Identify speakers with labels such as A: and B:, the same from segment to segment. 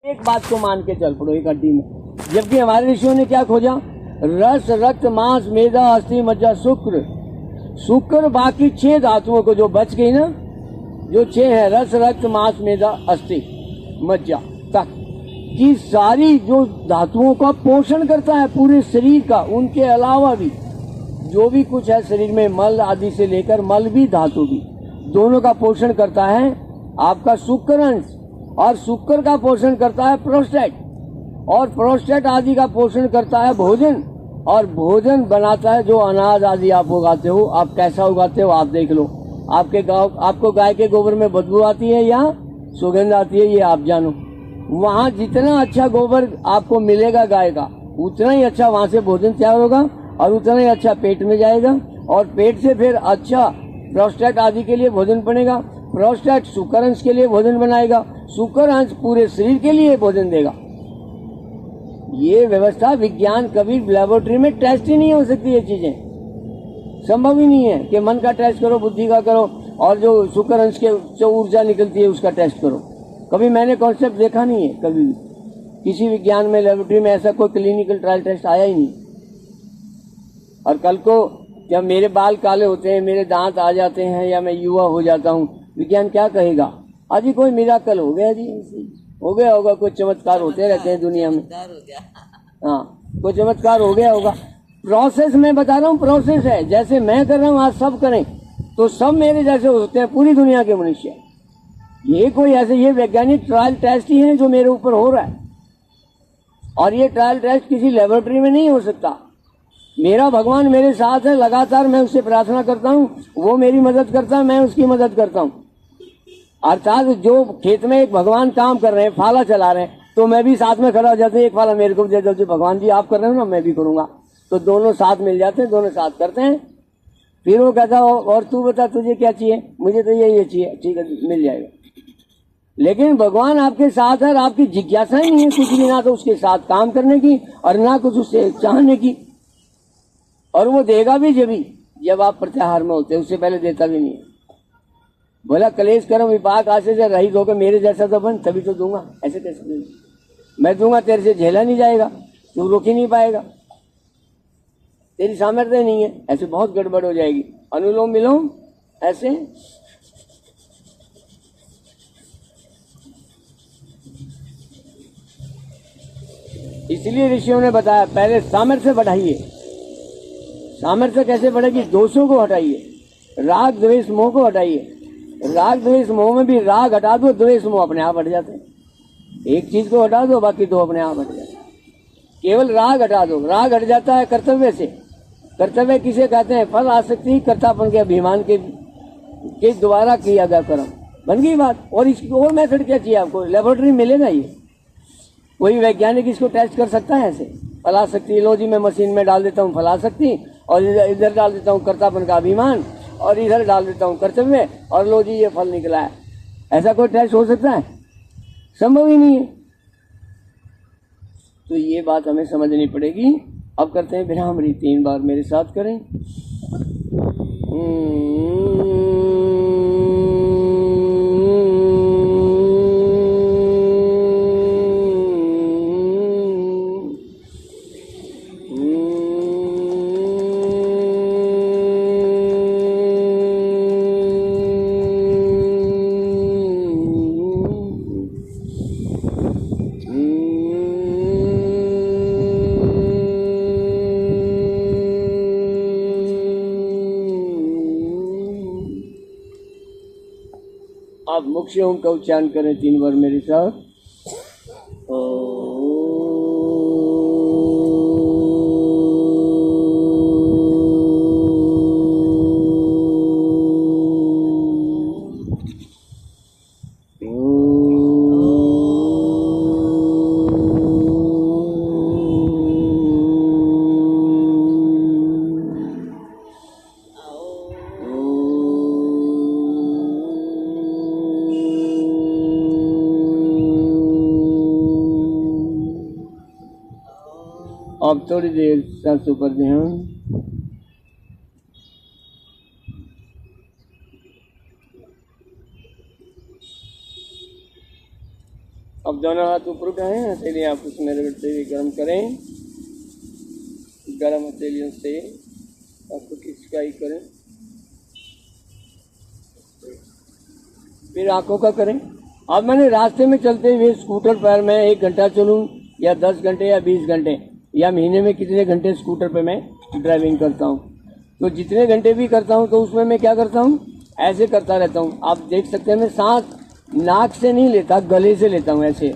A: एक बात को मान के चल पड़ो एक हड्डी में, जबकि हमारे ऋषियों ने क्या खोजा? रस, रक्त, मांस, मेदा, अस्थि, मज्जा, शुक्र। शुक्र बाकी 6 धातुओं को जो बच गई ना, जो 6 है, रस, रक्त, मांस, मेदा, अस्थि, मज्जा तक की सारी जो धातुओं का पोषण करता है पूरे शरीर का। उनके अलावा भी जो भी कुछ है शरीर में, मल आदि से लेकर, मल भी धातु भी, दोनों का पोषण करता है आपका शुक्र अंश। और शुक्र का पोषण करता है प्रोस्टेट, और प्रोस्टेट आदि का पोषण करता है भोजन, और भोजन बनाता है जो अनाज आदि आप उगाते हो। आप कैसा उगाते हो आप देख लो। आपको गाय के गोबर में बदबू आती है या सुगंध आती है, ये आप जानो। वहाँ जितना अच्छा गोबर आपको मिलेगा गाय का, उतना ही अच्छा वहाँ से भोजन तैयार होगा, और उतना ही अच्छा पेट में जाएगा, और पेट से फिर अच्छा प्रोस्टेट आदि के लिए भोजन बनेगा। प्रोस्टेट शुक्र अंश के लिए भोजन बनाएगा, शुक्र अंश पूरे शरीर के लिए भोजन देगा। ये व्यवस्था विज्ञान कभी लेबोरेटरी में टेस्ट ही नहीं हो सकती। ये चीजें संभव ही नहीं है कि मन का टेस्ट करो, बुद्धि का करो, और जो शुक्र अंश के जो ऊर्जा निकलती है उसका टेस्ट करो। कभी मैंने कॉन्सेप्ट देखा नहीं है, कभी भी किसी विज्ञान में लेबोरेटरी में ऐसा कोई क्लिनिकल ट्रायल टेस्ट आया ही नहीं। और कल को जब मेरे बाल काले होते हैं, मेरे दांत आ जाते हैं, या मैं युवा हो जाता हूँ, विज्ञान क्या कहेगा? आज ही कोई मिराकल हो गया जी, हो गया होगा, कोई चमत्कार होते रहते हैं दुनिया में। हाँ, कोई चमत्कार हो गया होगा। प्रोसेस मैं बता रहा हूँ, प्रोसेस है। जैसे मैं कर रहा हूँ आज सब करें तो सब मेरे जैसे हो सकते हैं, पूरी दुनिया के मनुष्य। ये कोई ऐसे, ये वैज्ञानिक ट्रायल टेस्ट ही है जो मेरे ऊपर हो रहा है, और ये ट्रायल टेस्ट किसी लेबोरेटरी में नहीं हो सकता। मेरा भगवान मेरे साथ है, लगातार मैं उससे प्रार्थना करता हूँ, वो मेरी मदद करता है, मैं उसकी मदद करता हूँ। अर्थात जो खेत में एक भगवान काम कर रहे हैं, फाला चला रहे हैं, तो मैं भी साथ में खड़ा हो जाता हूँ, एक फाला मेरे को दे दो जी, भगवान जी आप कर रहे हो ना, मैं भी करूंगा। तो दोनों साथ मिल जाते हैं, दोनों साथ करते हैं। फिर वो कहता हो, और तू बता तुझे क्या चाहिए? मुझे तो ये चाहिए। ठीक है, मिल जाएगा। लेकिन भगवान आपके साथ है, और आपकी जिज्ञासा ही नहीं है कुछ भी, ना तो उसके साथ काम करने की और ना कुछ उससे चाहने की। और वो देगा भी जब आप प्रत्याहार में होते हैं, उससे पहले देता भी नहीं है। बोला कलेश कर्म विपाक आशय से रहित होकर मेरे जैसा तो बन, तभी तो दूंगा। ऐसे कैसे दूंगा? मैं दूंगा, तेरे से झेला नहीं जाएगा, तू रोक ही नहीं पाएगा, तेरी सामर्थ्य नहीं है। ऐसे बहुत गड़बड़ हो जाएगी। अनुलोम विलोम ऐसे इसलिए ऋषियों ने बताया पहले सामर्थ्य बढ़ाइए। सामर्थ्य कैसे बढ़ेगी? दोषों को हटाइए, राग द्वेष मोह को हटाइए। राग द्वेष मोह में भी राग हटा दो, द्वेष मोह अपने आप हट जाते हैं। एक चीज को हटा दो, बाकी दो अपने आप हट जाते हैं। केवल राग हटा दो, राग हट जाता है कर्तव्य से। कर्तव्य किसे कहते हैं? फल आसक्ति, कर्तापन के अभिमान के द्वारा किया गया कर्म। बन गई बात। और इसकी और मेथड क्या चाहिए आपको? लेबोरेटरी मिलेगा ये? कोई वैज्ञानिक इसको टेस्ट कर सकता है ऐसे? फलाशक्ति, लो जी मैं मशीन में डाल देता हूँ फलाशक्ति, और इधर डाल देता हूँ कर्तापन का अभिमान, और इधर डाल देता हूँ कर्तव्य, और लो जी ये फल निकला है। ऐसा कोई टेस्ट हो सकता है? संभव ही नहीं है। तो ये बात हमें समझनी पड़ेगी। अब करते हैं विरामरी। 3 बार मेरे साथ करें। आप मुख्य ओम का उच्चारण करें 3 बार मेरे साथ। अब थोड़ी देर सांसों पर ध्यान। अब दोनों हाथ ऊपर उठाएं, हथेलियां आपस में रगड़ते हुए गर्म करें। गर्म हथेलियों से आपको की सिकाई करें। फिर आंखों का करें। अब मैंने रास्ते में चलते हुए स्कूटर पर मैं 1 घंटा चलूं या 10 घंटे या 20 घंटे या महीने में कितने घंटे स्कूटर पे मैं ड्राइविंग करता हूं, तो जितने घंटे भी करता हूं तो उसमें मैं क्या करता हूं, ऐसे करता रहता हूं। आप देख सकते हैं मैं सांस नाक से नहीं लेता, गले से लेता हूं ऐसे।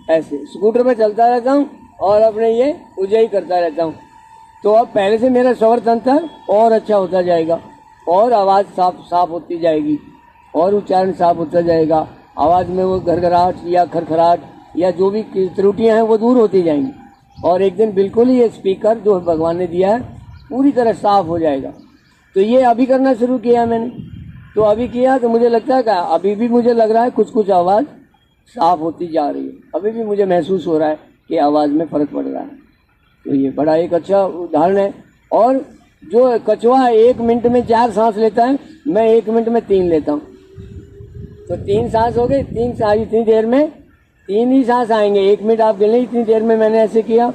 A: ऐसे स्कूटर पे चलता रहता हूँ और अपने ये उज्जई करता रहता हूँ। तो अब पहले से मेरा स्वर तंत्र और अच्छा होता जाएगा और आवाज़ साफ होती जाएगी और उच्चारण साफ होता जाएगा। आवाज़ में वो घरघराहट या खरखराहट या जो भी त्रुटियाँ हैं वो दूर होती जाएंगी और एक दिन बिल्कुल ही ये स्पीकर जो भगवान ने दिया है पूरी तरह साफ हो जाएगा। तो ये अभी करना शुरू किया मैंने, तो अभी किया तो मुझे लगता है कि अभी भी मुझे लग रहा है कुछ आवाज़ साफ होती जा रही है। अभी भी मुझे महसूस हो रहा है कि आवाज़ में फ़र्क पड़ रहा है। तो ये बड़ा एक अच्छा उदाहरण है। और जो कछुआ 1 मिनट में 4 सांस लेता है, मैं 1 मिनट में 3 लेता हूँ। तो 3 सांस हो गई, 3 सांस इतनी देर में 3 ही सांस आएंगे। 1 मिनट आप गिन लें, इतनी देर में मैंने ऐसे किया।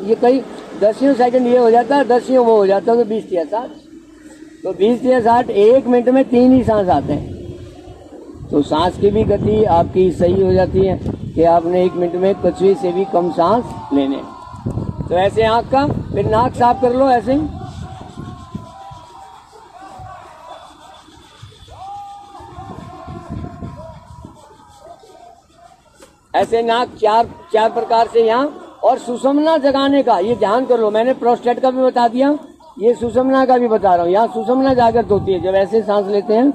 A: ये कई 10 सेकंड ये हो जाता है, 10 वो हो जाता है, तो 20 या 60। तो 20 या 60 1 मिनट में 3 ही सांस आते हैं। तो सांस की भी गति आपकी सही हो जाती है कि आपने 1 मिनट में कछुए से भी कम सांस लेने। तो ऐसे आँख का, फिर नाक साफ कर लो ऐसे। ऐसे नाक चार प्रकार से यहाँ। और सुषुम्ना जगाने का ये ध्यान कर लो। मैंने प्रोस्टेट का भी बता दिया, ये सुषुम्ना का भी बता रहा हूँ। यहाँ सुषुम्ना जागृत होती है जब ऐसे सांस लेते हैं।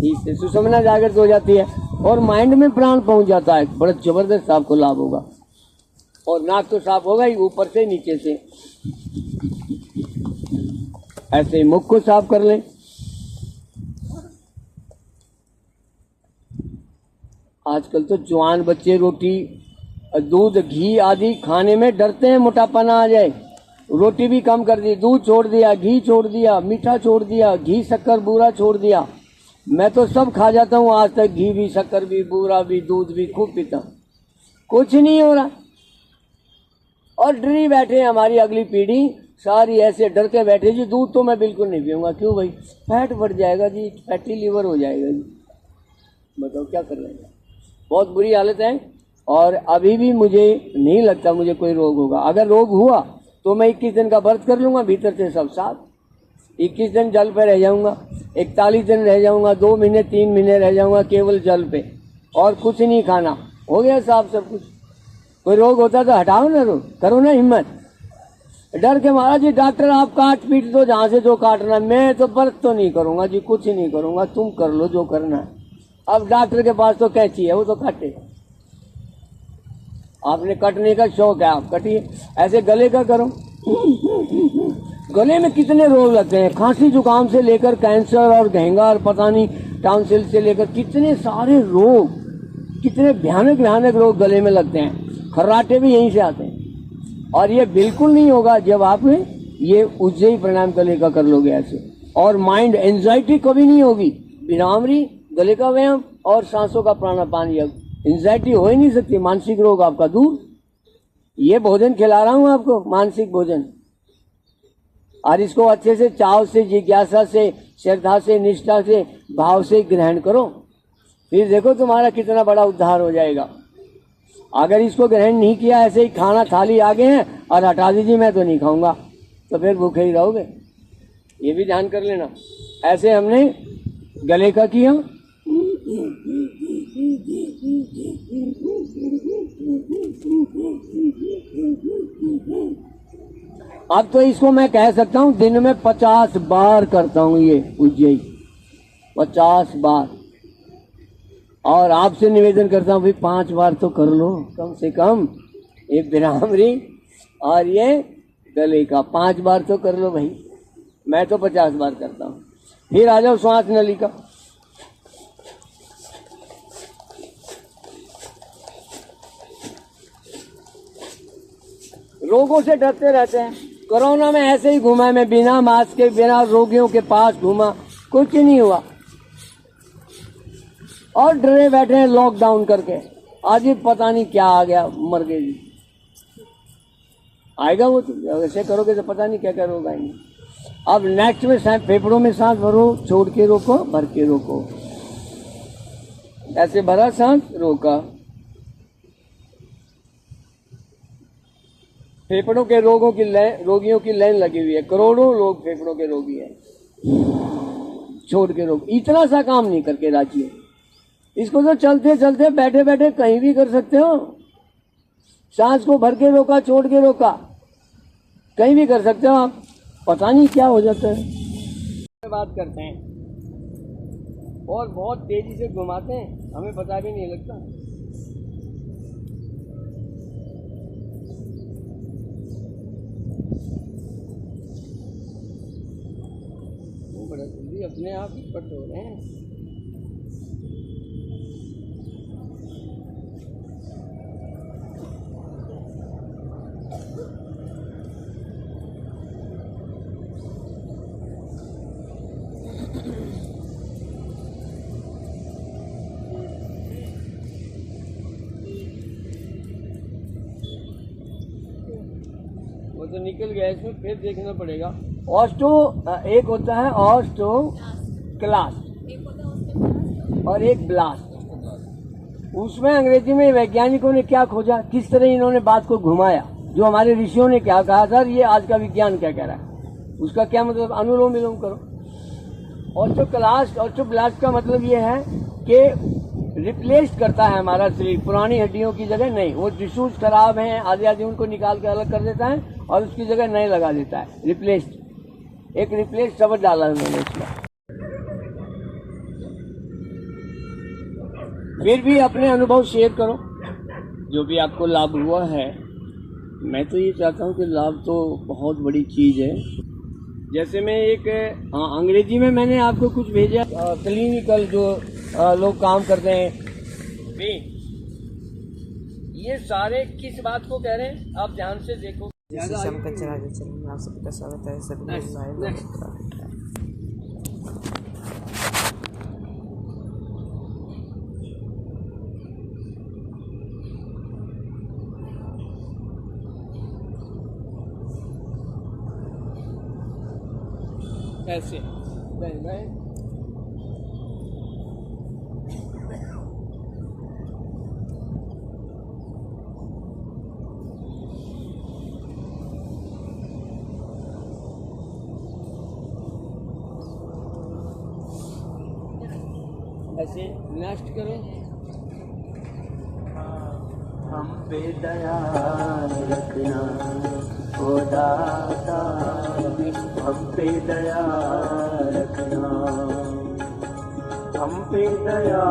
A: इससे सुषुम्ना जागृत हो जाती है और माइंड में प्राण पहुंच जाता है। बड़ा जबरदस्त आपको लाभ होगा। और नाक तो साफ होगा ही, ऊपर से नीचे से। ऐसे मुख को साफ कर लें। आजकल तो जवान बच्चे रोटी, दूध, घी आदि खाने में डरते हैं, मोटापा ना आ जाए। रोटी भी कम कर दी, दूध छोड़ दिया, घी छोड़ दिया, मीठा छोड़ दिया, घी शक्कर बूरा छोड़ दिया। मैं तो सब खा जाता हूँ आज तक, घी भी, शक्कर भी, बूरा भी, दूध भी खूब पीता हूँ, कुछ नहीं हो रहा। और डरी बैठे हमारी अगली पीढ़ी सारी, ऐसे डर के बैठे जी दूध तो मैं बिल्कुल नहीं पीऊँगा। क्यों भाई? फैट बढ़ जाएगा जी, फैटी लीवर हो जाएगा जी। बताओ क्या कर रहे हैं? बहुत बुरी हालत है। और अभी भी मुझे नहीं लगता मुझे कोई रोग होगा। अगर रोग हुआ तो मैं 21 दिन का व्रत कर लूँगा, भीतर से सब साफ। 21 दिन जल पे रह जाऊँगा, 41 दिन रह जाऊँगा, 2 महीने 3 महीने रह जाऊँगा केवल जल पे और कुछ नहीं खाना। हो गया साफ सब कुछ। कोई रोग होता तो हटाओ ना, रोग करो ना हिम्मत। डर के महाराज जी डॉक्टर आप काट पीट दो जहाँ से जो काटना, मैं तो व्रत तो नहीं करूँगा जी, कुछ ही नहीं करूँगा, तुम कर लो जो करना है। अब डॉक्टर के पास तो कैंची है, वो तो काटेगा। आपने कटने का शौक है, आप कटिए। ऐसे गले का करो। गले में कितने रोग लगते हैं, खांसी जुकाम से लेकर कैंसर और घेंगा और पता नहीं टाउनसिल से लेकर कितने सारे रोग, कितने भयानक रोग गले में लगते हैं। खर्राटे भी यहीं से आते हैं। और ये बिल्कुल नहीं होगा जब आप ये उज्जयी प्राणायाम गले का कर लोगे ऐसे। और माइंड एंजाइटी कभी नहीं होगी। विरामरी, गले का व्यायाम और सांसों का प्राणापान योग, एंजाइटी हो ही नहीं सकती। मानसिक रोग आपका दूर। ये भोजन खिला रहा हूं आपको, मानसिक भोजन, और इसको अच्छे से चाव से, जिज्ञासा से, श्रद्धा से, निष्ठा से, भाव से ग्रहण करो। फिर देखो तुम्हारा कितना बड़ा उद्धार हो जाएगा। अगर इसको ग्रहण नहीं किया, ऐसे ही खाना थाली आगे हैं और हटा दीजिए मैं तो नहीं खाऊंगा, तो फिर भूखे ही रहोगे। ये भी ध्यान कर लेना। ऐसे हमने गले का किया। अब तो इसको मैं कह सकता हूं दिन में 50 बार करता हूं ये उज्जयी, 50 बार। और आपसे निवेदन करता हूँ भाई 5 बार तो कर लो कम से कम, ये बिरामरी और ये गले का 5 बार तो कर लो भाई। मैं तो 50 बार करता हूँ। फिर आ जाओ श्वास नली का। रोगों से डरते रहते हैं। कोरोना में ऐसे ही घूमा, मैं बिना मास्क के बिना रोगियों के पास घूमा, कुछ नहीं हुआ। और डरे बैठे हैं लॉकडाउन करके। आज ही पता नहीं क्या आ गया, मर गए जी। आएगा वो तो, ऐसे करोगे तो पता नहीं क्या क्या रोग आएंगे। अब नेक्स्ट में फेफड़ों में सांस भरो, छोड़ के रोको, भर के रोको। ऐसे भरा सांस, रोका। फेफड़ों के रोगियों की लाइन लगी हुई है, करोड़ों लोग फेफड़ों के रोगी हैं। छोड़ के रोक, इतना सा काम नहीं करके राजी है। इसको तो चलते चलते बैठे बैठे कहीं भी कर सकते हो। सांस को भर के रोका, छोड़ के रोका, कहीं भी कर सकते हो आप। पता नहीं क्या हो जाता है। बात करते हैं और बहुत तेजी से घुमाते हैं, हमें पता भी नहीं लगता। वो बड़ा जल्दी अपने आप ही कट हो रहे हैं। वो तो निकल गया, इसमें फिर देखना पड़ेगा। ऑस्टो एक होता है ऑस्टो क्लास और एक ब्लास्ट। उसमें अंग्रेजी में वैज्ञानिकों ने क्या खोजा, किस तरह इन्होंने बात को घुमाया, जो हमारे ऋषियों ने क्या कहा था, ये आज का विज्ञान क्या कह रहा है, उसका क्या मतलब, अनुलोम विलोम करो। ऑस्टो क्लास, ऑस्टो ब्लास्ट का मतलब ये है कि रिप्लेस करता है हमारा शरीर, पुरानी हड्डियों की जगह नहीं। वो टिश्यूज खराब हैं आदि आदि, उनको निकाल के अलग कर देता है और उसकी जगह नए लगा देता है। रिप्लेस्ड, एक रिप्लेस शब्द डाला है मैंने इसमें। फिर भी अपने अनुभव शेयर करो, जो भी आपको लाभ हुआ है। मैं तो ये चाहता हूँ कि लाभ तो बहुत बड़ी चीज है। जैसे मैं एक अंग्रेजी में मैंने आपको कुछ भेजा, क्लिनिकल जो लोग काम करते हैं भी, ये सारे किस बात को कह रहे हैं आप ध्यान से देखो। ऐसे ऐसे नेक्स्ट करो।
B: हम पे दया रखना ओ दाता, हम पे दया रखना, हम पे दया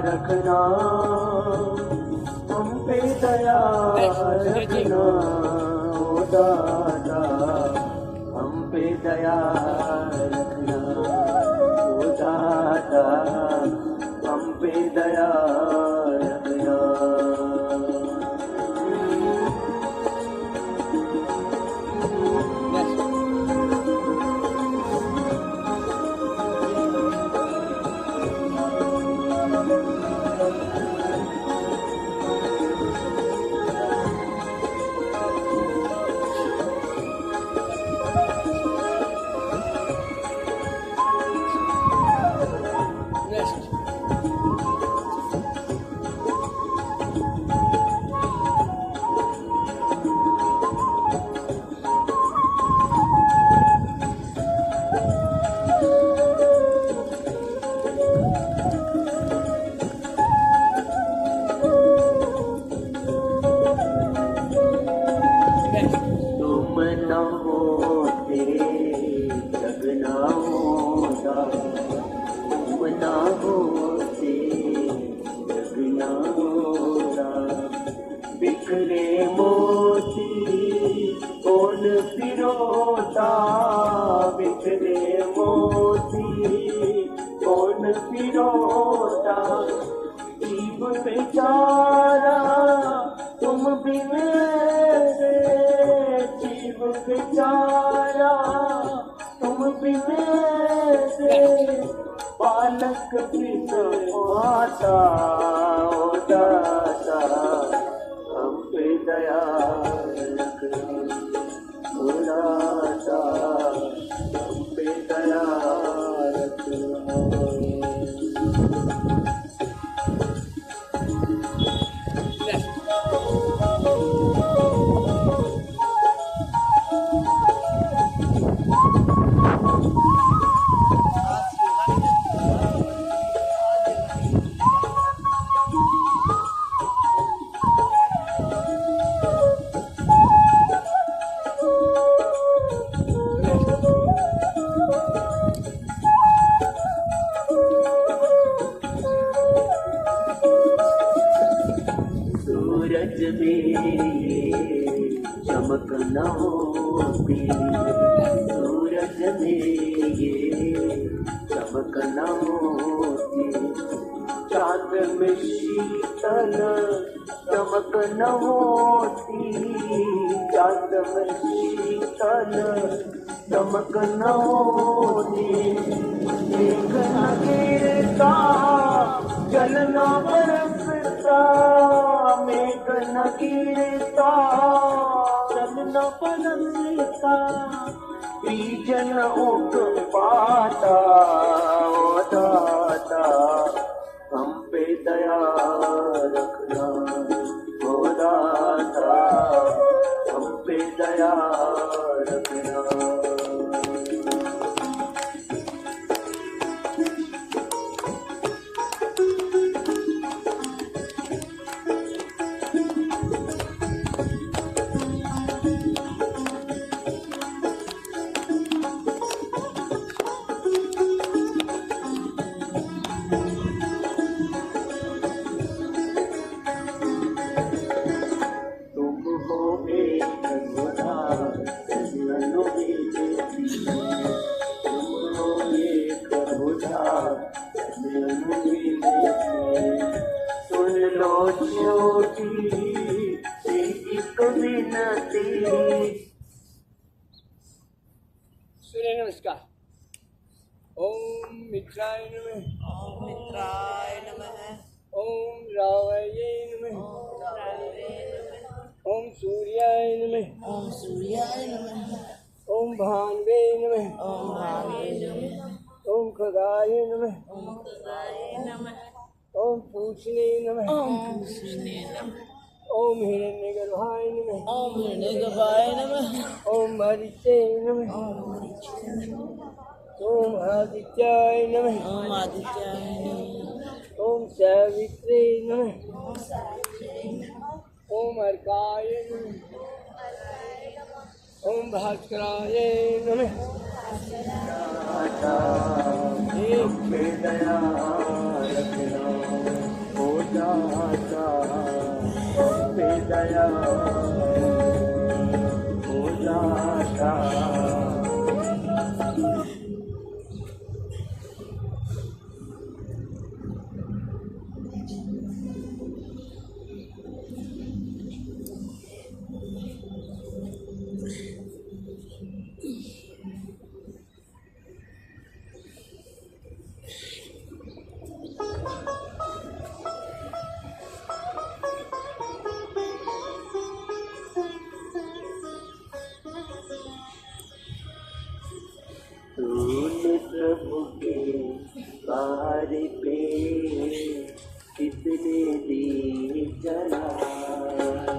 B: रखना, हम पे दया रखना ओ दाता, हम पे दया रखना ओ दाता, हम पे दया रखना। रखना मोरा। बिखरे मोती कौन पिरोता, बिखरे मोती कौन पिरोता। जीव बेचारा तुम बिन रे, जीव बेचारा तुम बिन रे। बालक पित माता ओ दाता, हम पे दया रखना ओ दाता, हम पे दया रखना। सूरज में चमक न होती, सूरज में ये चमक न होती। चांद में शीतल चमक न होती, चांद में शीतल चमक न होती। मेघ न गिरता जल न बरसता, मेघ न गिरता जल न बरसता। बीज न उग पाता ओ दाता, हम पे दया रखना ओ दाता, हम पे दया रखना। सुन लो छोटी एक विनती।
A: सूर्य नमस्कार। ओम मित्राय नमः,
C: ओम मित्राय नमः,
A: ओम रावये नमः, ओम सूर्याय नमः,
C: ओम सूर्याय नमः,
A: ओम भान्वे नमः,
C: ओम भावे नमः,
A: ओम खगाय नमः,
C: ओम खगाय नमः,
A: ओम पूषणे नमः,
C: ओम पूषणे नमः,
A: ओम हिरण्यगर्भाय नमः,
C: ओम हिरण्यगर्भाय नमः,
A: ओम मरीचे नमः,
C: ओम मरीचिकाय नमः,
A: ओम आदित्याय नमः,
C: ओम आदित्याय नमः,
A: ओम सावित्रे नमः,
C: ओम सावित्र्यै नमः,
A: ओम अर्काय नमः, ओम भास्कराय नमः।
B: दाता, हम पे दया रखना ओ दाता, हम पे दया ओ दाता। तूने प्रभु के द्वार पे कितने दीप जलाए,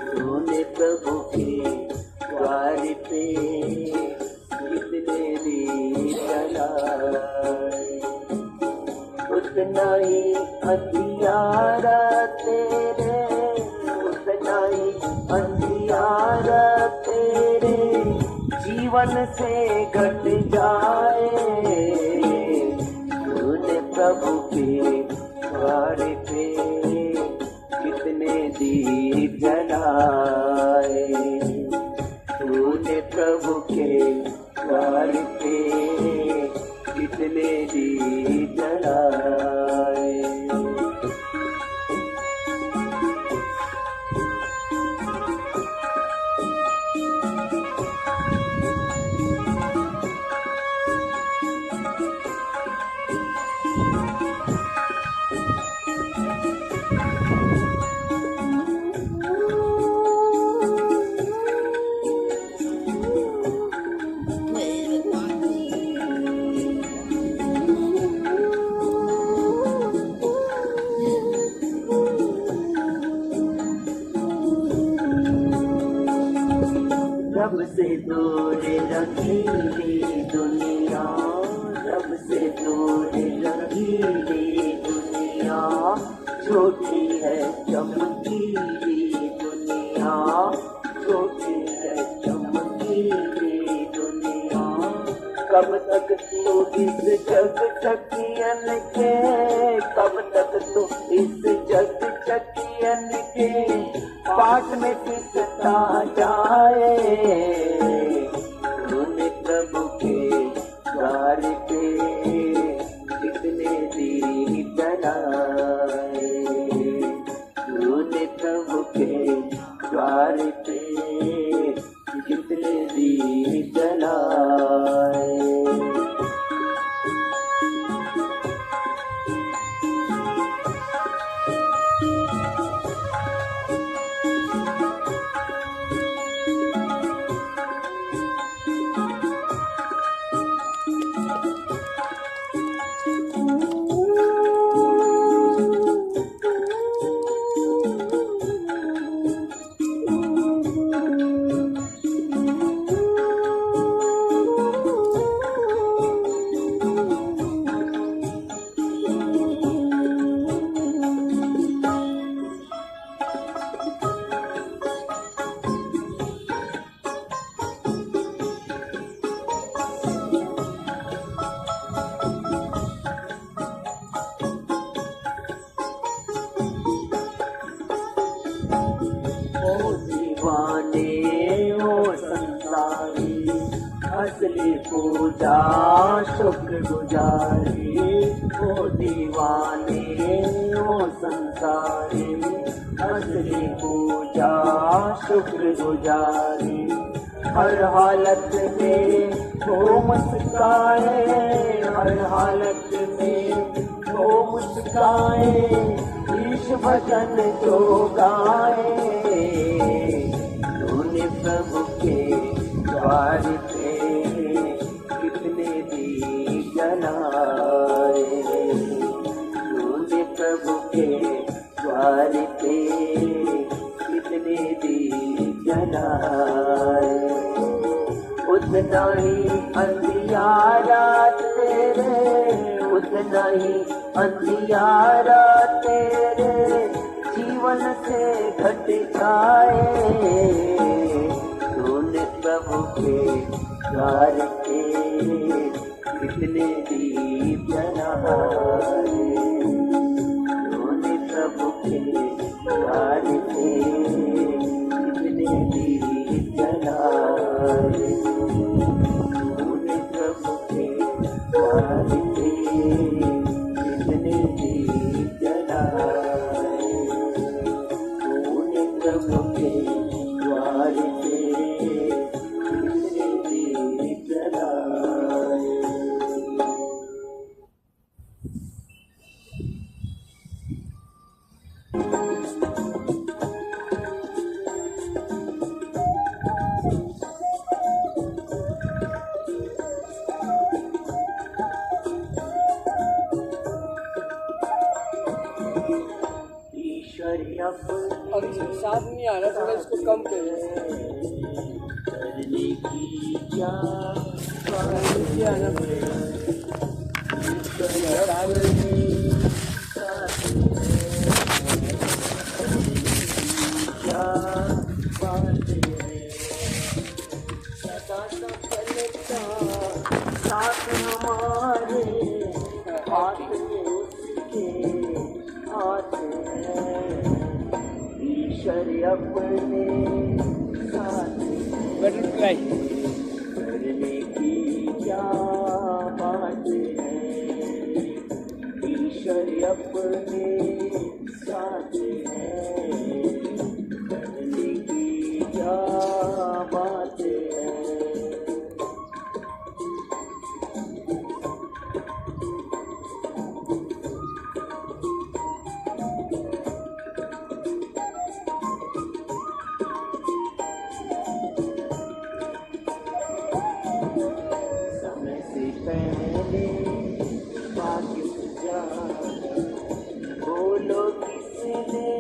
B: तूने प्रभु के द्वार पे कितने दीप जलाए। उतना ही अंधियारा तेरे, उतना ही अंधियारा तेरे जीवन से घट जाए। तूने प्रभु के द्वार पे कितने दीप जलाए, तूने प्रभु के द्वार पे कितने दीप जलाए। रब से दूर रखीली दुनिया, रब से दूर रखीली दुनिया, छोटी है चमकीली दुनिया, छोटी है चमकीली दुनिया। कब तक तू इस जग चकियन के, कब तक तू इस जग चकियन के पाठ में किसता जाए। तूने प्रभु के द्वार पे कितने दीप जलाए, तूने प्रभु के द्वार पे कितने दीप जलाए। असली पूजा शुक्रगुजारी, ओ दीवाने ओ संसारी, असली पूजा शुक्रगुजारी। हर हालत में वो मुस्काए, हर हालत में वो मुस्काए, ईश भजन जो गाए। तूने प्रभु के द्वार पे कितने दीप जलाए, तूने प्रभु के द्वार पे कितने दीप जलाए। उतना ही अंधियारा तेरे, उतना ही अंधियारा तेरे जीवन से घट जाए। तूने प्रभु के द्वार पे कितने दीप जलाए, तूने प्रभु के द्वार पे कितने दीप जलाए, तूने प्रभु के द्वार पे कितने दीप जलाए, तूने प्रभु के द्वार पे
A: और साथ नहीं आ रहा, थोड़ा इसको कम करें।
B: करने की क्या
A: आना पड़ेगा।
B: साथ हमारे हाथ में उसके ईश्वर अपने साथ
A: बटरफ्लाई
B: करने की क्या बात है, ईश्वर अपने साथ है, करने की क्या बात है। समय से पहले भाग्य जाना, बोलो किसने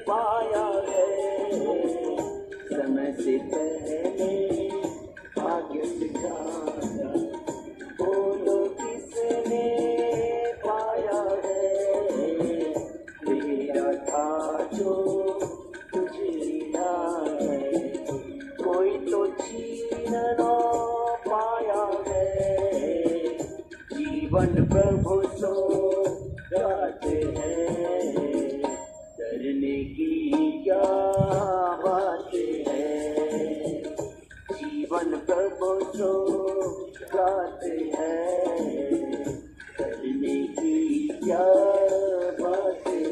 B: पाया है, समय से पहले भाग्य जाना, बोलो किसने पाया है, तेरा था जो तुझे मिला है, कोई तो छीन ना पाया है, जीवन प्रभु सो गाते हैं, डरने की क्या बात है, जीवन प्रभु सो गाते हैं, डरने की क्या बात है।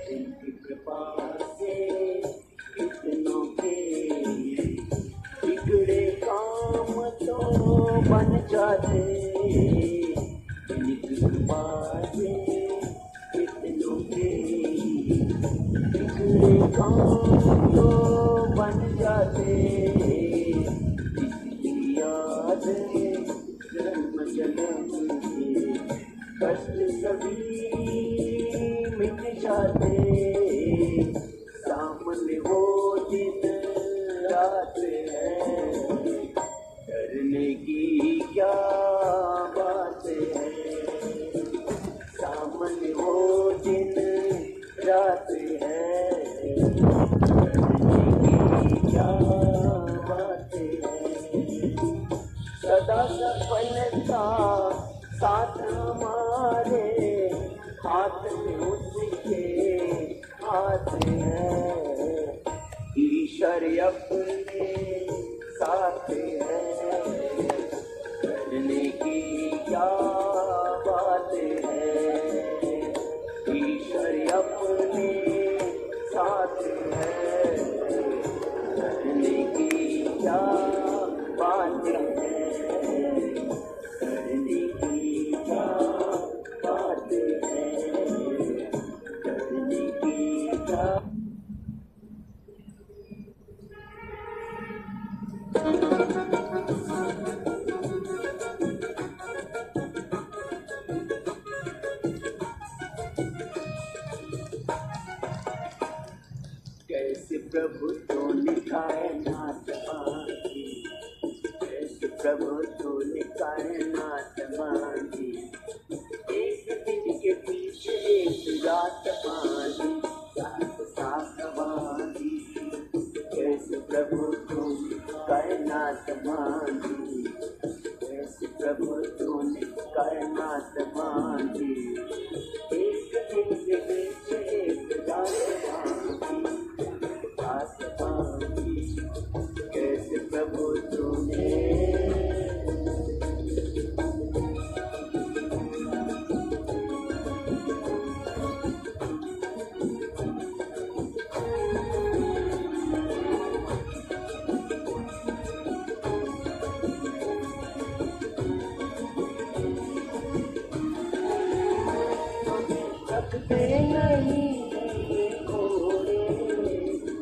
B: जिनकी कृपा से कितनों के बिगड़े काम तो बन जाते, जिनकी कृपा से कितनों के बिगड़े काम तो बन जाते, इसकी याद जन्म जन्म के कष्ट सभी मिट जाते, सामने वो दिन रात है, डरने की क्या बात है, सामने वो दिन रात है, डरने की क्या बात है। सदा सफलता साथ हमारे, हाथ में उसके हाथ है, ईश्वर अपने साथ है, करने की क्या बात है, ईश्वर अपने साथ है, करने की क्या बात है, करने की क्या बात है, करने की क्या। कैसे प्रभु तो निकाय नाथ मांगी, कैसे प्रभु तो निकाय नाथ मांगी, एक दिन के पीछे एक रात मांगी, साथ साथ मांगी, कैसे प्रभु तो निकाय नाथ मांगी, कैसे प्रभु तो निकाय नाथ मांगी, एक दिन के पीछे एक रात मांगी, कैसे प्रभु तूने सकते नहीं घोड़े,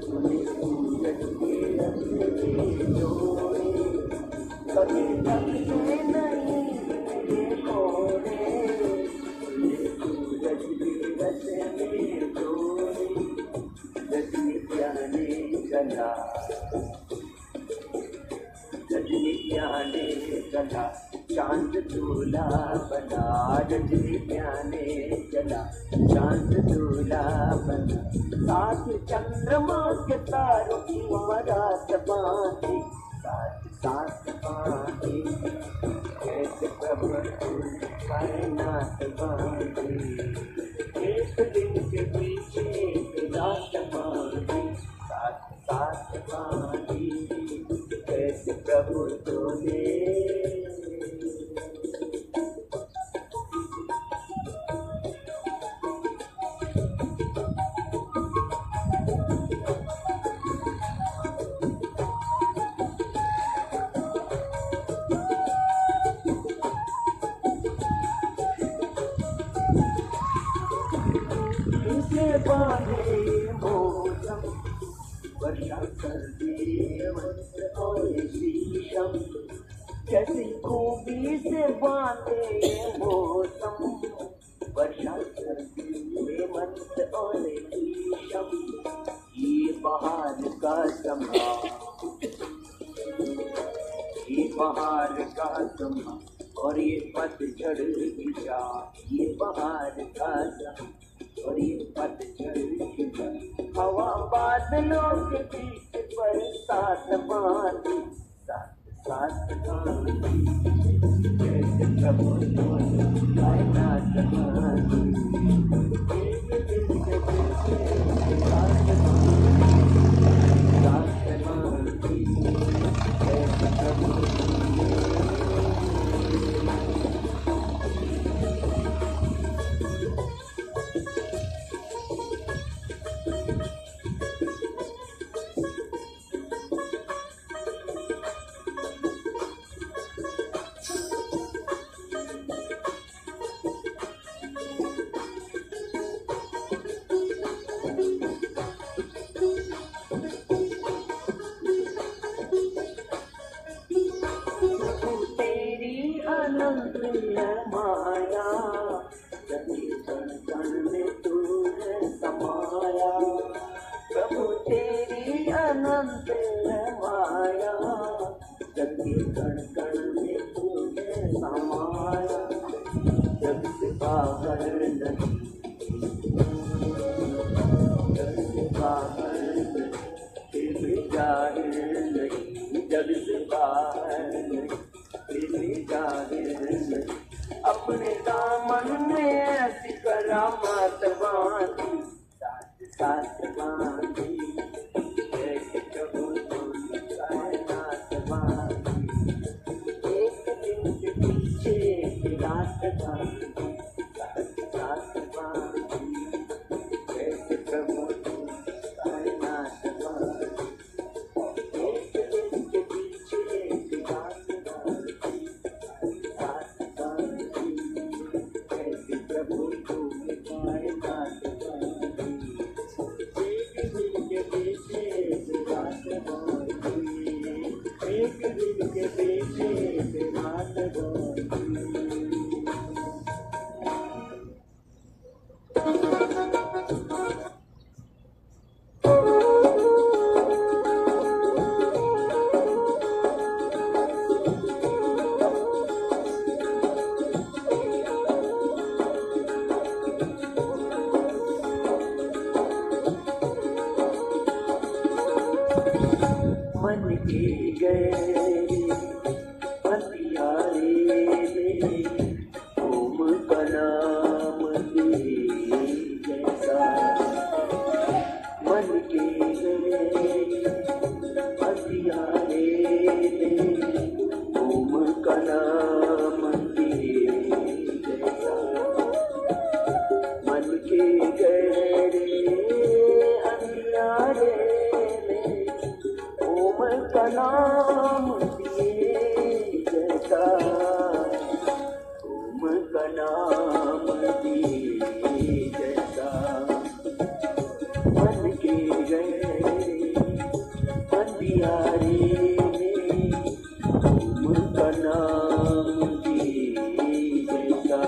B: उन्हें सूरज के रस्ते जोड़े, कभी सकते नहीं घोड़े, उन्हें सूरज के रस्ते जोड़े, रजनी प्याने चला, रजनी ज्ञाने चला चांद दूल्हा बना, रजनी ज्ञाने चला चांद दूल्हा बना। साथ चंद्रमा के तारों की मरात बांधी, साथ साथ बांधी, कैसे प्रभु कायनात बांधी। एक दिन के पीछे एक रात बांधी, साथ साथ बांधी, कैसे प्रभु तूने। बांधे मौसम वर्षा सर्दी वस्त्र और शीशम, कैसी खूबी से बांधे मौसम वर्षा सर्दी वस्त्र और शीशम। ये बहार का समा, ये बहार का समा और ये पतझड़ की चाह, ये बहार का समा और ये पतझड़ की चाह। हवा बादलों के बीच बरसात बांधी, साथ साथ बांधी, कैसे प्रभु तूने कायनात बांधी। एक दिन के पीछे साथ बांधी, कैसे प्रभु माया, जगी कण कण में तू है समाया। प्रभु तेरी अनंत है माया, जगी कण कण में तू है समाया। जग से बाहर नहीं, जग से बाहर नहीं, फिर भी जाहिर नहीं, जग से बाहर नहीं, फिर भी जाहिर नहीं। अपने दामन में ऐसी करामात बांधी, साथ साथ बांधी, कैसे प्रभु तूने कायनात बांधी। एक दिन के पीछे एक रात बांधी, साथ साथ बांधी, कैसे प्रभु तूने कायनात बांधी। एक दिन के पीछे एक रात बांधी, साथ बांधी, कैसे प्रभु तूने कायनात बांधी। एक दिन के पीछे एक रात बांधी, एक दिन के पीछे एक रात बांधी। मन के गए हथियारे में ओम का नाम दे जैसा। मन के गए हथियारे में ओम का नाम दे जैसा। मन के गए हथियारे ओम का नाम दिए जैसा, ओम का नाम दिए जैसा। मन के गए अंधियारे में ओम का नाम दिए जैसा।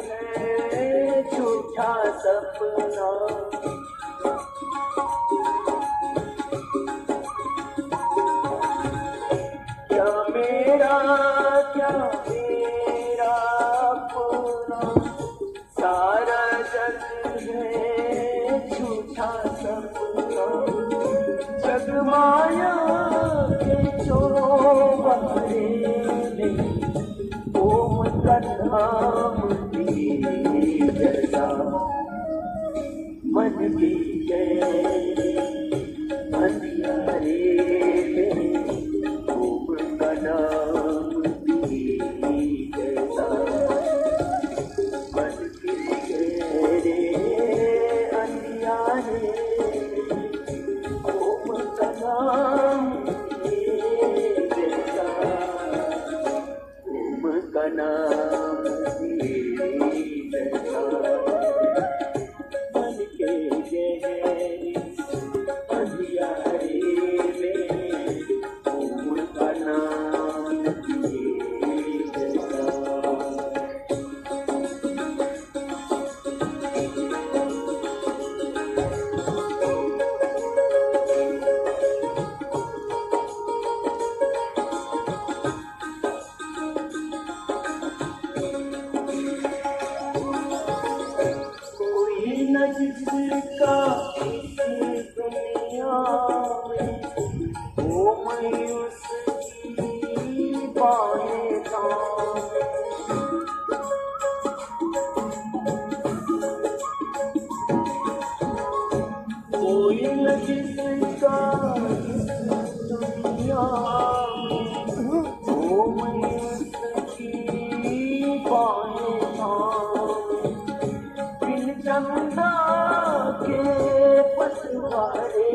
B: है झूठा सपना। क्या मेरा अपना सारा जग है झूठा सपना। जग माया के चौबारे में ओम का नाम दिए जैसा मन की गए अंधियारे में ओम का नाम दिए जैसा मन की गए अंधियारे ओम का नाम दिए जैसा ओम का नाम दिए जैसा मन के गहरे अंधियारे में ओम का नाम दिए जैसा। कोई न जिसका इस दुनिया में वो मैं उसकी बाहें थामे। कोई न जिसका इस दुनिया में वो मैं उसकी बाहें थामे। बिन चंदा के पछवाड़े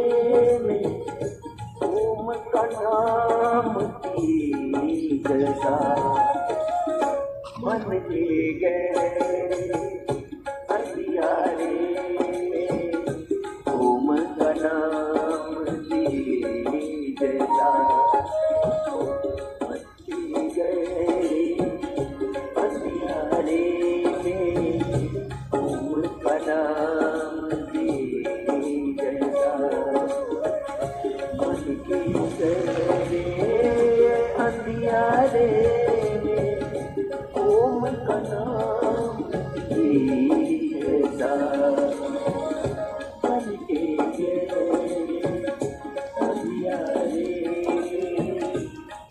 B: में ओम का नाम की जैसा मन के गहरे अंधियारे में ओम का नाम की जैसा मन के गहरे अंधियारे में ओम का नाम दिए जैसा मन के गहरे अंधियारे में ओम का नाम दिए जैसा मन के गहरे अंधियारे में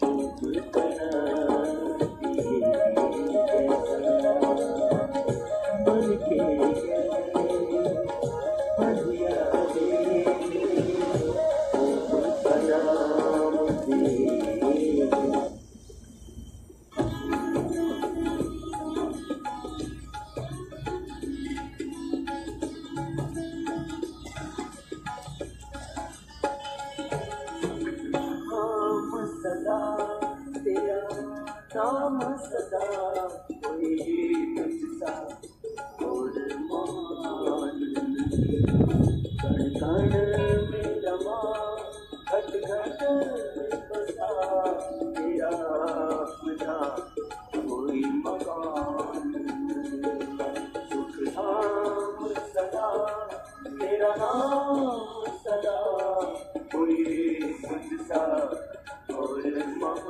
B: ओम का नाम दिए जैसा मन के गहरे अंधियारे में ओम का नाम दिए जैसा। नाम सदा तेरा नाम सदा कोई तुझसा और मान। कण कण में रमा घट घट में बसा तेरा अपना कोई मकान। सुख धाम सदा तेरा नाम सदा कोई तुझसा और मान।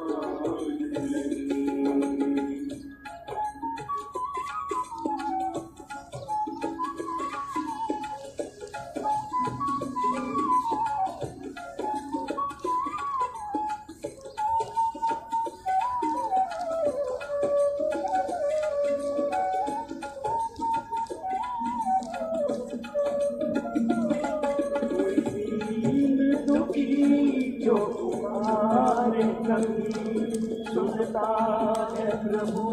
B: जो तुम्हारे कभी सुनता है प्रभु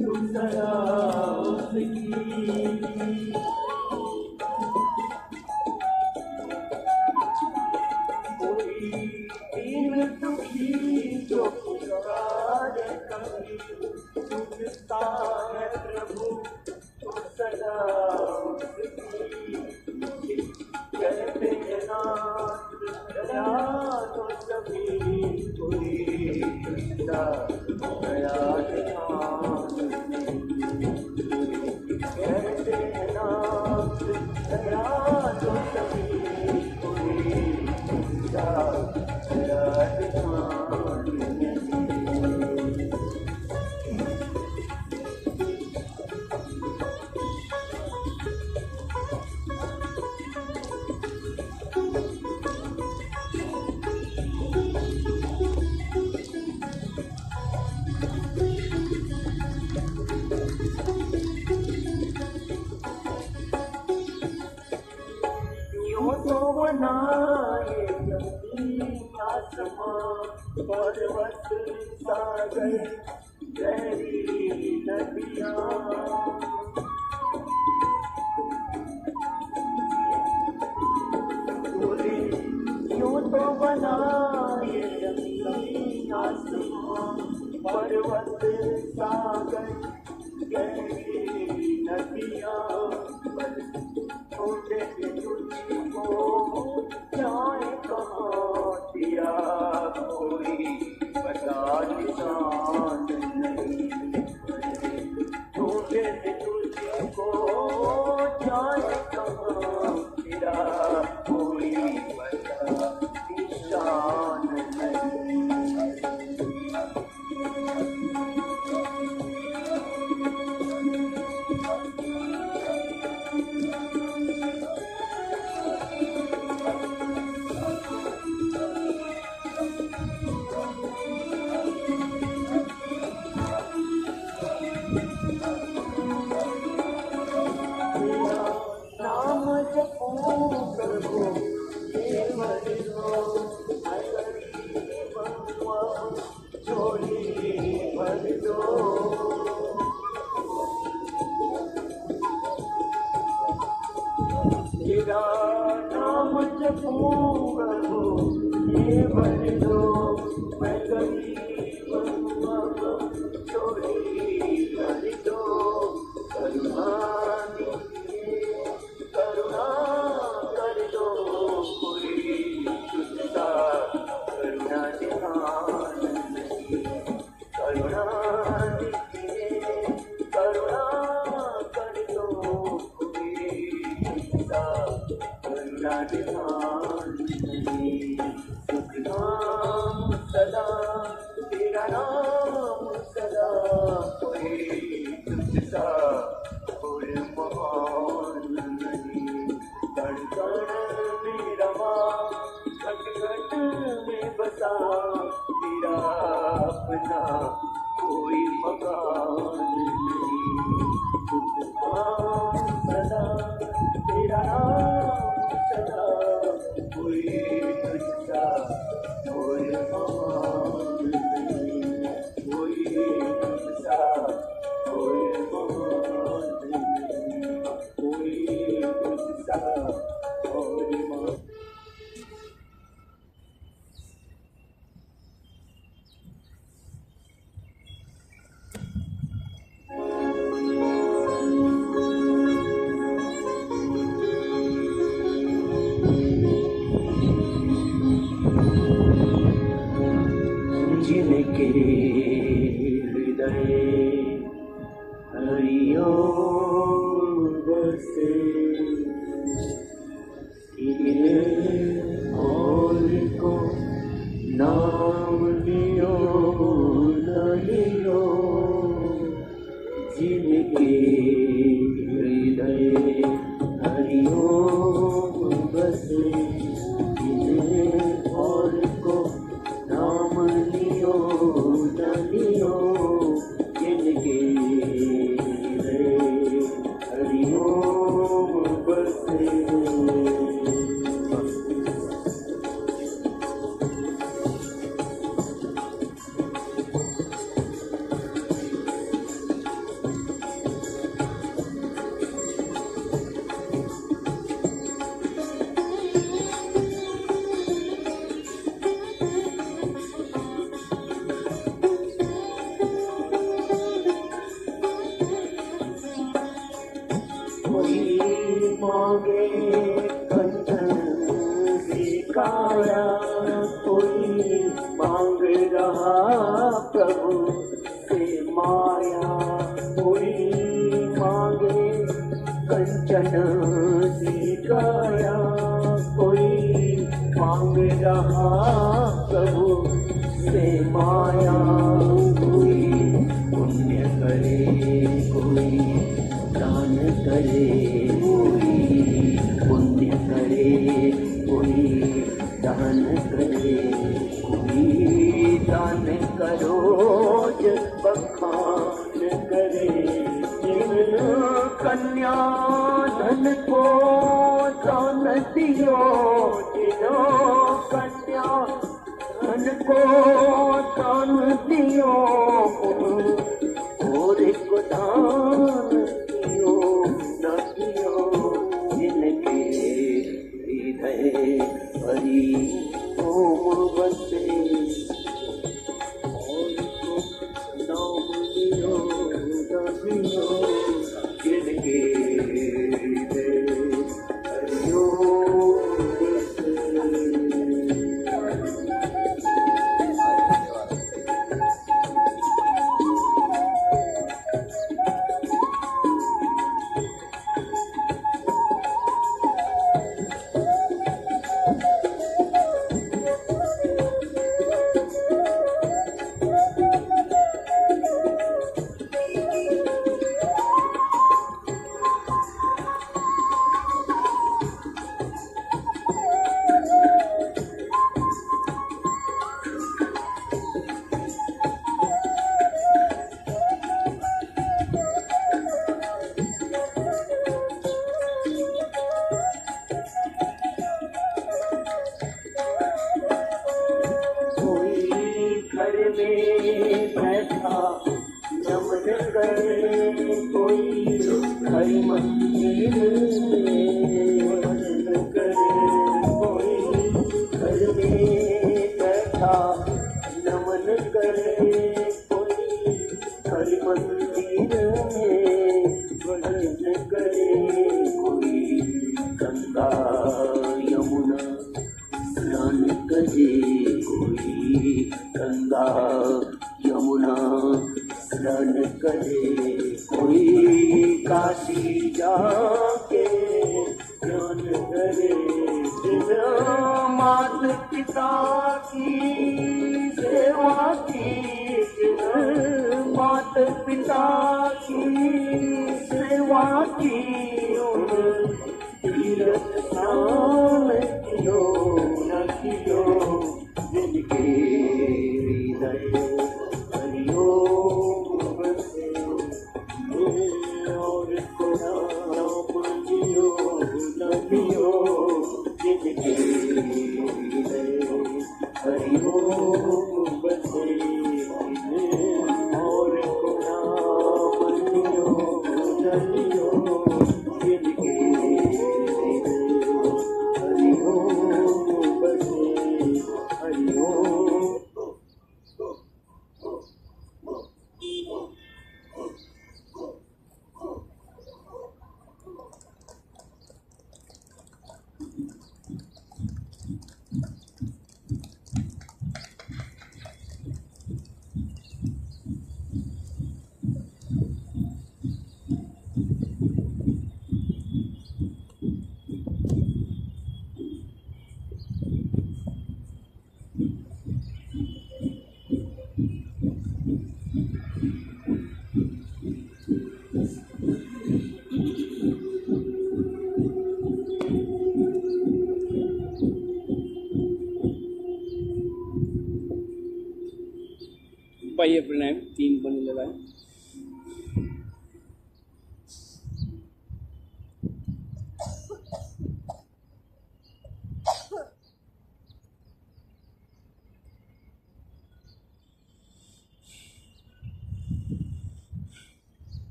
B: दूसरा उसकी। कोई दीन दुखी जो पुकारे कभी सुनता है प्रभु दूसरा उसकी। कहते हैं नाथ दया तो सभी कोई तुझसा दया ध्यान नहीं। बनाए जमीन आसमां पर्वत सागर गहरी नदियां बोले यूं तो बनाए जमीन आसमां पर्वत सागर गहरी नदियां छोटे तुझको जाए कहाँ दिया कोई बता निशान नहीं छोटे तुझको जाए कहाँ दिया कोई बता निशान नहीं तेरा नाम जपूं प्रभु ये भर दो मैं गरीब चोरी भर दो करुणा कर दो कोई तुझसा करुणा निधान करुणा करुणा कर दो करुणा निधान सुख नाम सदा तेरा नाम सदा कोई तुझसा कोई महान नहीं कण कण में रमा घट घट में बसा तेरा अपना कोई मकान नहीं सुख नाम सदा तेरा नाम सदा कोई तुझसा कोई महान नहीं कोई तुझसा कोई महान नहीं कोई तुझसा कोई महान जिनके हृदय हरिओम बसे और को नाम लियो न लियो जिनके हृदय हरिओम बसे और को नाम लियो न लियो जिनके हृदय हरिओम बसे मांगे कंचन की काया कोई मांग रहा प्रभु से माया कोई मांगे कंचन की काया कोई मांग रहा प्रभु से माया कोई पुण्य करे कोई दान करे कोई पुण्य करे कोई दान करे कोई दान करो जस बखान करे जिन कन्या धन को दान दियो जिनो कन्या धन को दान दियो और एक दान दियो न दियो जिनके हृदय हरि ओम बसे और नाम दियो न दियो जिनके हृदय हरि ओम बसे।
A: बाह्य प्राणायाम 3 बन लगाए।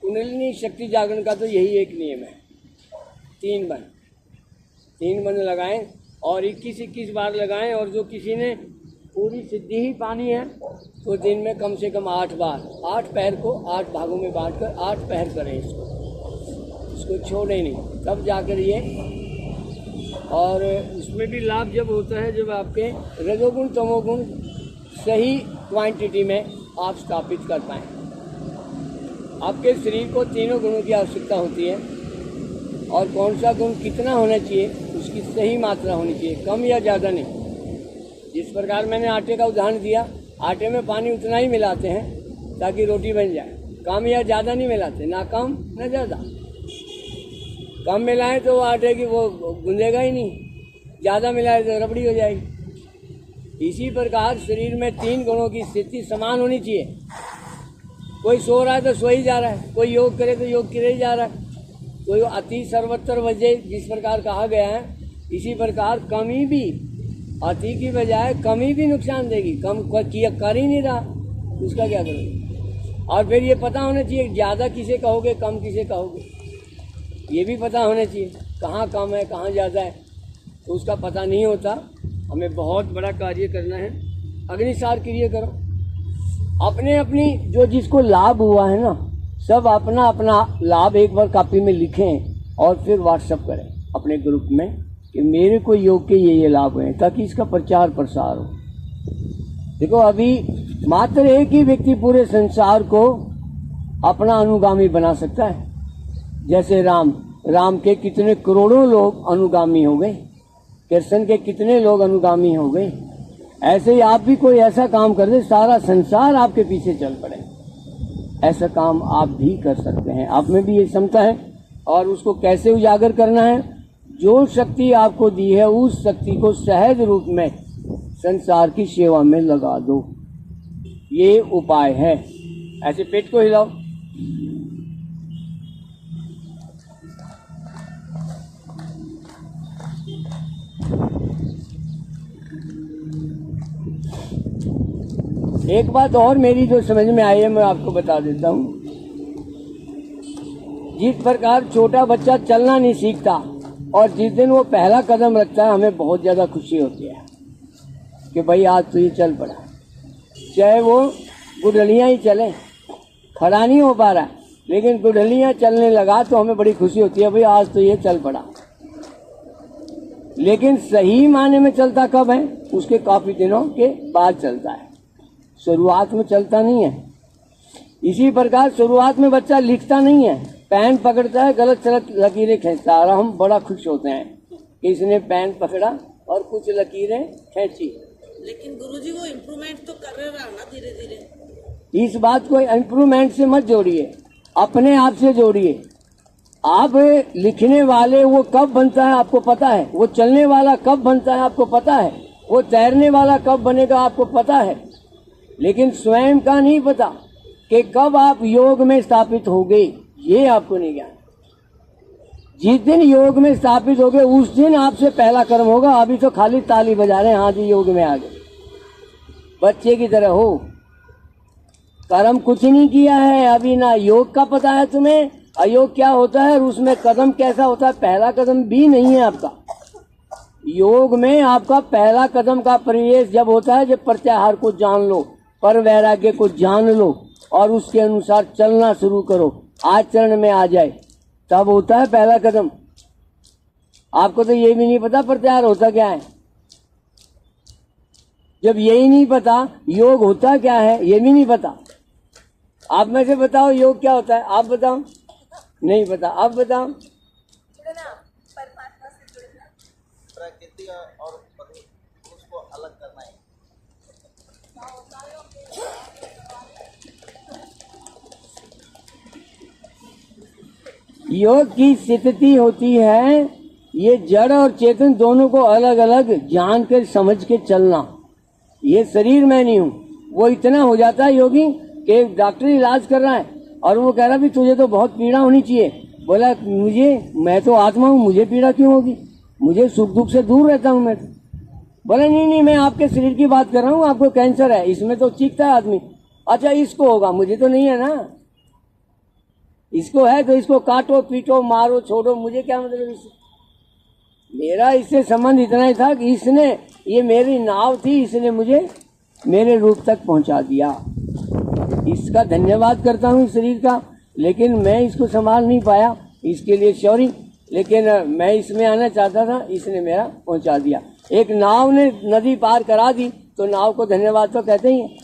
A: कुंडलिनी शक्ति जागरण का तो यही एक नियम है, 3 बन लगाएं और 21 बार लगाएं। और जो किसी ने पूरी सिद्धि ही पानी है तो दिन में कम से कम 8 बार, 8 पैर को 8 भागों में बांटकर 8 पैर करें इसको छोड़े नहीं, तब जाकर ये। और इसमें भी लाभ जब होता है जब आपके रजोगुण तमोगुण सही क्वांटिटी में आप स्थापित कर पाएँ। आपके शरीर को तीनों गुणों की आवश्यकता होती है और कौन सा गुण कितना होना चाहिए उसकी सही मात्रा होनी चाहिए, कम या ज़्यादा नहीं। जिस प्रकार मैंने आटे का उदाहरण दिया, आटे में पानी उतना ही मिलाते हैं ताकि रोटी बन जाए, कम या ज़्यादा नहीं मिलाते, ना कम ना ज़्यादा। कम मिलाएं तो वो आटे की वो गूंदेगा ही नहीं, ज्यादा मिलाए तो रबड़ी हो जाएगी। इसी प्रकार शरीर में 3 गुणों की स्थिति समान होनी चाहिए। कोई सो रहा है तो सो ही जा रहा है, कोई योग करे तो योग करे ही जा रहा है, कोई अति सर्वत्र वजह जिस प्रकार कहा गया है, इसी प्रकार कमी भी अति की बजाय कमी भी नुकसान देगी। कम किया कर ही नहीं रहा, उसका क्या करोगे? और फिर ये पता होना चाहिए ज़्यादा किसे कहोगे, कम किसे कहोगे, ये भी पता होना चाहिए। कहाँ कम है कहाँ ज़्यादा है तो उसका पता नहीं होता। हमें बहुत बड़ा कार्य करना है, अग्निसार क्रिया करो। अपने अपनी जो जिसको लाभ हुआ है ना, सब अपना अपना लाभ एक बार कॉपी में लिखें और फिर व्हाट्सएप करें अपने ग्रुप में कि मेरे को योग के ये लाभ हुए, ताकि इसका प्रचार प्रसार हो। देखो अभी मात्र एक ही व्यक्ति पूरे संसार को अपना अनुगामी बना सकता है। जैसे राम के कितने करोड़ों लोग अनुगामी हो गए, कृष्ण के कितने लोग अनुगामी हो गए। ऐसे ही आप भी कोई ऐसा काम कर दे, सारा संसार आपके पीछे चल पड़े। ऐसा काम आप भी कर सकते हैं, आप में भी ये क्षमता है। और उसको कैसे उजागर करना है? जो शक्ति आपको दी है उस शक्ति को सहज रूप में संसार की सेवा में लगा दो, ये उपाय है। ऐसे पेट को हिलाओ, एक बात और मेरी जो समझ में आई है मैं आपको बता देता हूँ। जिस प्रकार छोटा बच्चा चलना नहीं सीखता और जिस दिन वो पहला कदम रखता है, हमें बहुत ज़्यादा खुशी होती है कि भाई आज तो ये चल पड़ा। चाहे वो गुडलियाँ ही चले, खड़ा नहीं हो पा रहा है, लेकिन गुडलियाँ चलने लगा तो हमें बड़ी खुशी होती है, भाई आज तो ये चल पड़ा। लेकिन सही मायने में चलता कब है? उसके काफ़ी दिनों के बाद चलता है, शुरुआत में चलता नहीं है। इसी प्रकार शुरुआत में बच्चा लिखता नहीं है, पेन पकड़ता है, गलत सलत लकीरें खींचता है, और हम बड़ा खुश होते हैं कि इसने पेन पकड़ा और कुछ लकीरें खींची।
C: लेकिन गुरुजी वो इम्प्रूवमेंट तो कर रहा ना धीरे धीरे।
A: इस बात को इम्प्रूवमेंट से मत जोड़िए, अपने आप से जोड़िए। आप लिखने वाले वो कब बनता है आपको पता है, वो चलने वाला कब बनता है आपको पता है, वो तैरने वाला कब बनेगा आपको पता है, लेकिन स्वयं का नहीं पता कि कब आप योग में स्थापित हो गए, ये आपको नहीं ज्ञान। जिस दिन योग में स्थापित हो गए उस दिन आपसे पहला कर्म होगा। अभी तो खाली ताली बजा रहे हैं, हाँ जी योग में आ गए, बच्चे की तरह हो। कर्म कुछ नहीं किया है अभी, ना योग का पता है तुम्हें, अयोग क्या होता है और उसमें कदम कैसा होता है, पहला कदम भी नहीं है आपका। योग में आपका पहला कदम का प्रवेश जब होता है, जब प्रत्याहार को जान लो, पर वैराग्य को जान लो और उसके अनुसार चलना शुरू करो, आचरण में आ जाए, तब होता है पहला कदम। आपको तो ये भी नहीं पता प्रत्याहार होता क्या है। जब यही नहीं पता योग होता क्या है, ये भी नहीं पता। आप में से बताओ योग क्या होता है, आप बताओ। नहीं पता, आप बताओ।
D: प्रकृति और उसको अलग करना है।
A: योग की स्थिति होती है ये जड़ और चेतन दोनों को अलग अलग जान कर समझ के चलना। ये शरीर में नहीं हूँ, वो इतना हो जाता है योगी कि डॉक्टर इलाज कर रहा है और वो कह रहा भी तुझे तो बहुत पीड़ा होनी चाहिए। बोला मैं तो आत्मा हूँ, मुझे पीड़ा क्यों होगी, मुझे सुख दुख से दूर रहता हूँ मैं तो। बोला नहीं मैं आपके शरीर की बात कर रहा हूँ, आपको कैंसर है, इसमें तो चीखता है आदमी। अच्छा इसको होगा, मुझे तो नहीं है ना। इसको है तो इसको काटो पीटो मारो छोड़ो, मुझे क्या मतलब इससे। मेरा इससे संबंध इतना ही था कि इसने, ये मेरी नाव थी, इसने मुझे मेरे रूप तक पहुंचा दिया। इसका धन्यवाद करता हूँ इस शरीर का, लेकिन मैं इसको संभाल नहीं पाया, इसके लिए सॉरी। लेकिन मैं इसमें आना चाहता था, इसने मेरा पहुंचा दिया। एक नाव ने नदी पार करा दी तो नाव को धन्यवाद तो कहते ही हैं।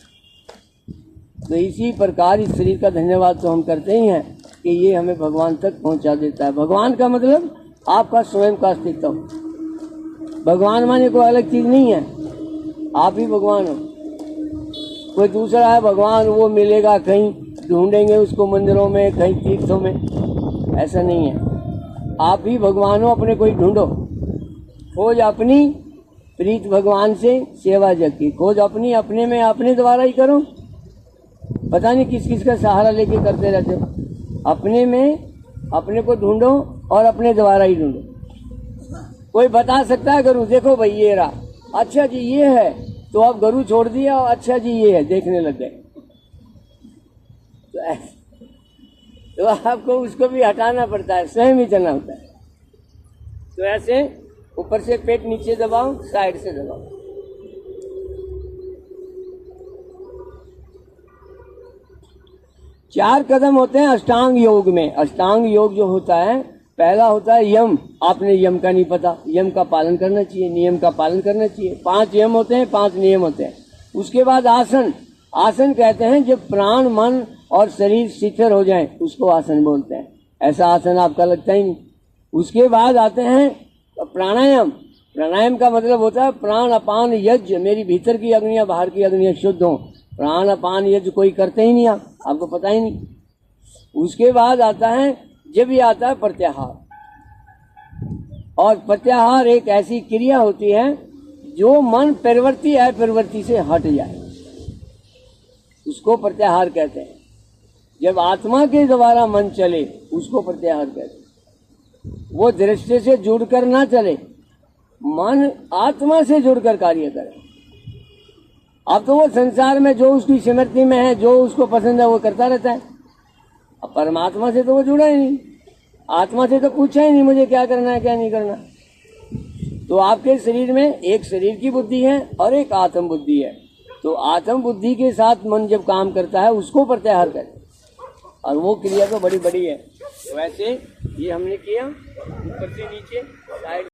A: तो इसी प्रकार इस शरीर का धन्यवाद तो हम करते ही हैं कि ये हमें भगवान तक पहुंचा देता है। भगवान का मतलब आपका स्वयं का अस्तित्व। भगवान माने कोई अलग चीज नहीं है, आप ही भगवान हो। कोई दूसरा है भगवान, वो मिलेगा कहीं, ढूंढेंगे उसको मंदिरों में, कहीं तीर्थों में, ऐसा नहीं है। आप ही भगवान हो, अपने कोई ढूंढो। खोज अपनी, प्रीत भगवान से, सेवा जग की। खोज अपनी, अपने में अपने द्वारा ही करो। पता नहीं किस किस का सहारा लेके करते रहते हो। अपने में अपने को ढूंढो और अपने द्वारा ही ढूंढो। कोई बता सकता है गुरु देखो भाई ये रहा, अच्छा जी ये है, तो आप गुरु छोड़ दिया और अच्छा जी ये है देखने लग गए, तो आपको उसको भी हटाना पड़ता है, स्वयं ही चलना होता है। तो ऐसे ऊपर से पेट नीचे दबाओ, साइड से दबाओ। चार कदम होते हैं अष्टांग योग में। अष्टांग योग जो होता है, पहला होता है यम। आपने यम का नहीं पता, यम का पालन करना चाहिए, नियम का पालन करना चाहिए। 5 यम होते हैं, 5 नियम होते हैं। उसके बाद आसन। आसन कहते हैं जब प्राण, मन और शरीर शिथिल हो जाए उसको आसन बोलते हैं। ऐसा आसन आपका लगता ही नहीं। उसके बाद आते हैं प्राणायाम। प्राणायाम का मतलब होता है प्राण अपान यज्ञ, मेरी भीतर की अग्नियां बाहर की अग्नियां शुद्ध हों। प्राण अपान यज्ञ कोई करते ही नहीं, आपको पता ही नहीं। उसके बाद आता है, जब ये आता है प्रत्याहार। और प्रत्याहार एक ऐसी क्रिया होती है जो मन प्रवृत्ति अप्रवृत्ति से हट जाए, उसको प्रत्याहार कहते हैं। जब आत्मा के द्वारा मन चले उसको प्रत्याहार कहते हैं। वो दृष्टि से जुड़कर ना चले, मन आत्मा से जुड़कर कार्य करे। अब तो वो संसार में जो उसकी स्मृति में है, जो उसको पसंद है वो करता रहता है। अब परमात्मा से तो वो जुड़ा ही नहीं, आत्मा से तो पूछा ही नहीं मुझे क्या करना है क्या नहीं करना। तो आपके शरीर में एक शरीर की बुद्धि है और एक आत्म बुद्धि है। तो आत्म बुद्धि के साथ मन जब काम करता है उसको प्रत्याहार कहते हैं, और वो क्रिया तो बड़ी बड़ी है। तो वैसे ये हमने किया ऊपर से नीचे, साइड